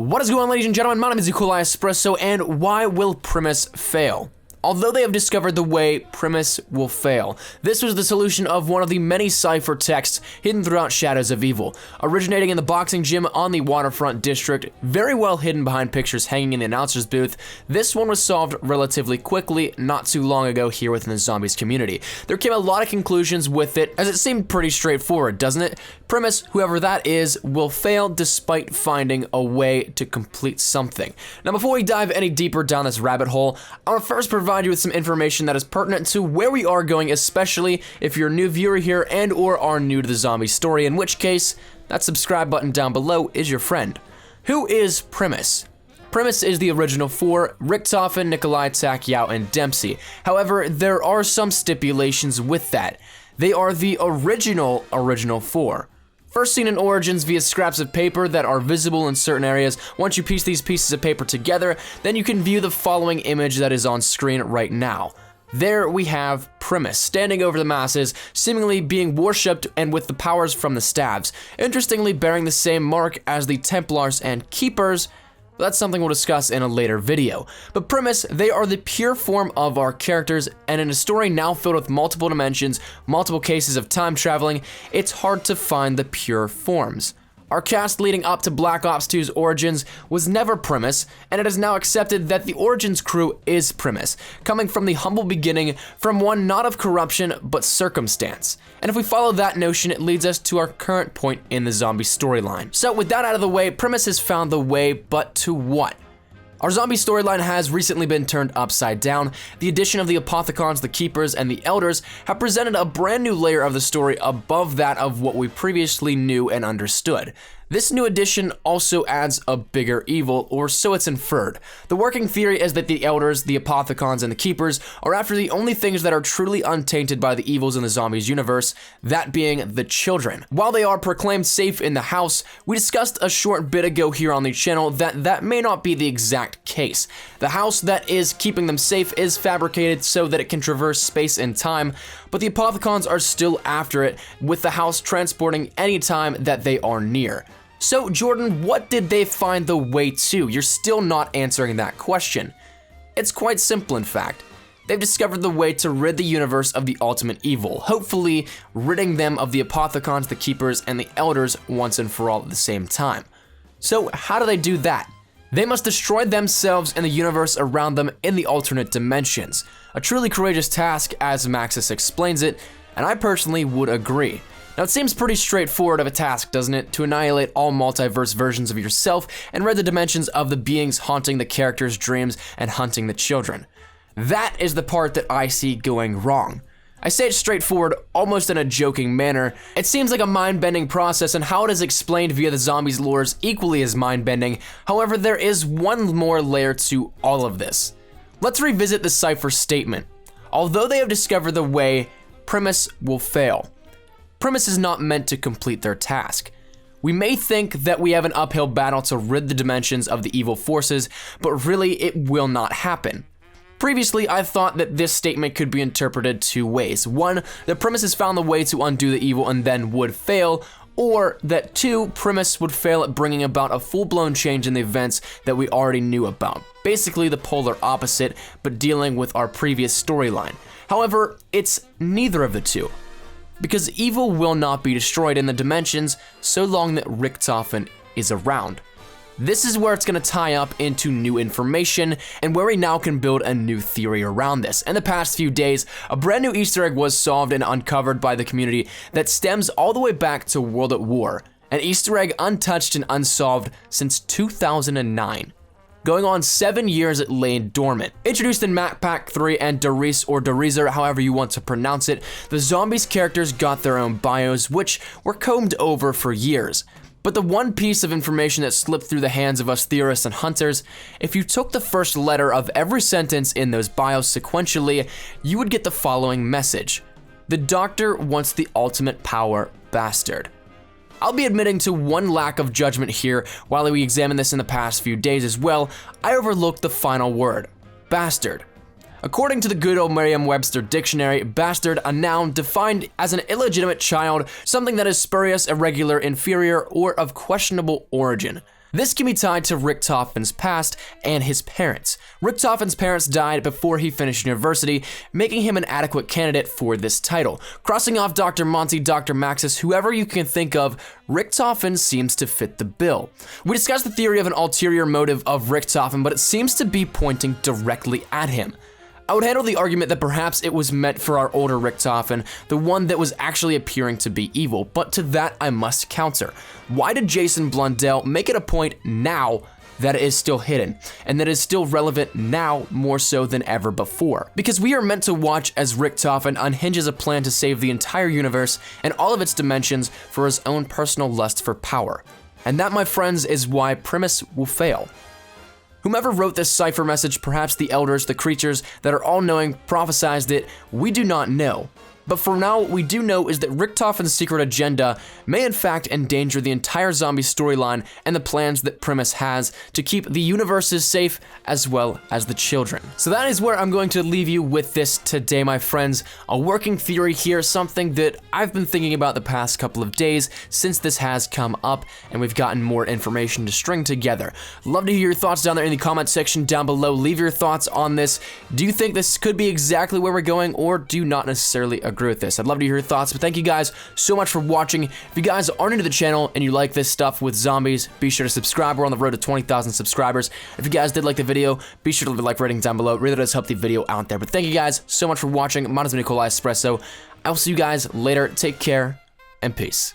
What is going on, ladies and gentlemen? My name is Equali Espresso, and why will Primis fail? Although they have discovered the way, Primis will fail. This was the solution of one of the many cipher texts hidden throughout Shadows of Evil. Originating in the boxing gym on the Waterfront District, very well hidden behind pictures hanging in the announcer's booth, this one was solved relatively quickly not too long ago here within the zombies community. There came a lot of conclusions with it, as it seemed pretty straightforward, doesn't it? Primis, whoever that is, will fail despite finding a way to complete something. Now, before we dive any deeper down this rabbit hole, I want to first provide you with some information that is pertinent to where we are going, especially if you're a new viewer here and or are new to the zombie story, in which case, that subscribe button down below is your friend. Who is Primis? Primis is the original four: Richtofen, Nikolai, Takyao, and Dempsey. However, there are some stipulations with that. They are the original four. First seen in Origins via scraps of paper that are visible in certain areas. Once you piece these pieces of paper together, then you can view the following image that is on screen right now. There we have Primis standing over the masses, seemingly being worshipped and with the powers from the staves. Interestingly, bearing the same mark as the Templars and Keepers. That's something we'll discuss in a later video. But Primis, they are the pure form of our characters, and in a story now filled with multiple dimensions, multiple cases of time traveling, it's hard to find the pure forms. Our cast leading up to Black Ops 2's Origins was never Primis, and it is now accepted that the Origins crew is Primis, coming from the humble beginning, from one not of corruption, but circumstance. And if we follow that notion, it leads us to our current point in the zombie storyline. So with that out of the way, Primis has found the way, but to what? Our zombie storyline has recently been turned upside down. The addition of the Apothecons, the Keepers, and the Elders have presented a brand new layer of the story above that of what we previously knew and understood. This new addition also adds a bigger evil, or so it's inferred. The working theory is that the Elders, the Apothecons, and the Keepers are after the only things that are truly untainted by the evils in the zombies universe, that being the children. While they are proclaimed safe in the house, we discussed a short bit ago here on the channel that may not be the exact case. The house that is keeping them safe is fabricated so that it can traverse space and time, but the Apothecons are still after it, with the house transporting any time that they are near. So, Jordan, what did they find the way to? You're still not answering that question. It's quite simple, in fact. They've discovered the way to rid the universe of the ultimate evil, hopefully ridding them of the Apothecons, the Keepers, and the Elders once and for all at the same time. So, how do they do that? They must destroy themselves and the universe around them in the alternate dimensions. A truly courageous task, as Maxis explains it, and I personally would agree. Now, it seems pretty straightforward of a task, doesn't it, to annihilate all multiverse versions of yourself and rid the dimensions of the beings haunting the characters' dreams and hunting the children. That is the part that I see going wrong. I say it straightforward, almost in a joking manner. It seems like a mind-bending process, and how it is explained via the zombies' lore is equally as mind-bending. However, there is one more layer to all of this. Let's revisit the cipher statement. Although they have discovered the way, Primis will fail. Primis is not meant to complete their task. We may think that we have an uphill battle to rid the dimensions of the evil forces, but really it will not happen. Previously, I thought that this statement could be interpreted two ways. One, that Primis has found the way to undo the evil and then would fail, or that two, Primis would fail at bringing about a full-blown change in the events that we already knew about. Basically the polar opposite, but dealing with our previous storyline. However, it's neither of the two, because evil will not be destroyed in the dimensions so long that Richtofen is around. This is where it's going to tie up into new information, and where we now can build a new theory around this. In the past few days, a brand new Easter egg was solved and uncovered by the community that stems all the way back to World at War, an Easter egg untouched and unsolved since 2009. Going on 7 years it lay dormant. Introduced in Map Pack 3 and Dariz or Darizer, however you want to pronounce it, the zombies characters got their own bios, which were combed over for years. But the one piece of information that slipped through the hands of us theorists and hunters, if you took the first letter of every sentence in those bios sequentially, you would get the following message: the Doctor wants the ultimate power, bastard. I'll be admitting to one lack of judgment here. While we examined this in the past few days as well, I overlooked the final word, bastard. According to the good old Merriam-Webster dictionary, bastard, a noun defined as an illegitimate child, something that is spurious, irregular, inferior, or of questionable origin. This can be tied to Richtofen's past and his parents. Richtofen's parents died before he finished university, making him an adequate candidate for this title. Crossing off Dr. Monty, Dr. Maxis, whoever you can think of, Richtofen seems to fit the bill. We discussed the theory of an ulterior motive of Richtofen, but it seems to be pointing directly at him. I would handle the argument that perhaps it was meant for our older Richtofen, the one that was actually appearing to be evil, but to that I must counter. Why did Jason Blundell make it a point now that it is still hidden, and that is still relevant now more so than ever before? Because we are meant to watch as Richtofen unhinges a plan to save the entire universe and all of its dimensions for his own personal lust for power. And that, my friends, is why Primis will fail. Whomever wrote this cipher message, perhaps the elders, the creatures that are all-knowing, prophesized it, we do not know. But for now, what we do know is that Richtofen's secret agenda may in fact endanger the entire zombie storyline and the plans that Primis has to keep the universes safe as well as the children. So that is where I'm going to leave you with this today, my friends. A working theory here, something that I've been thinking about the past couple of days since this has come up and we've gotten more information to string together. Love to hear your thoughts down there in the comment section down below. Leave your thoughts on this. Do you think this could be exactly where we're going, or do you not necessarily agree with this? I'd love to hear your thoughts, but thank you guys so much for watching. If you guys aren't into the channel and you like this stuff with zombies, be sure to subscribe. We're on the road to 20,000 subscribers. If you guys did like the video, be sure to leave a like rating down below. It really does help the video out there. But thank you guys so much for watching. My name is MrFijiWiji. I will see you guys later. Take care and peace.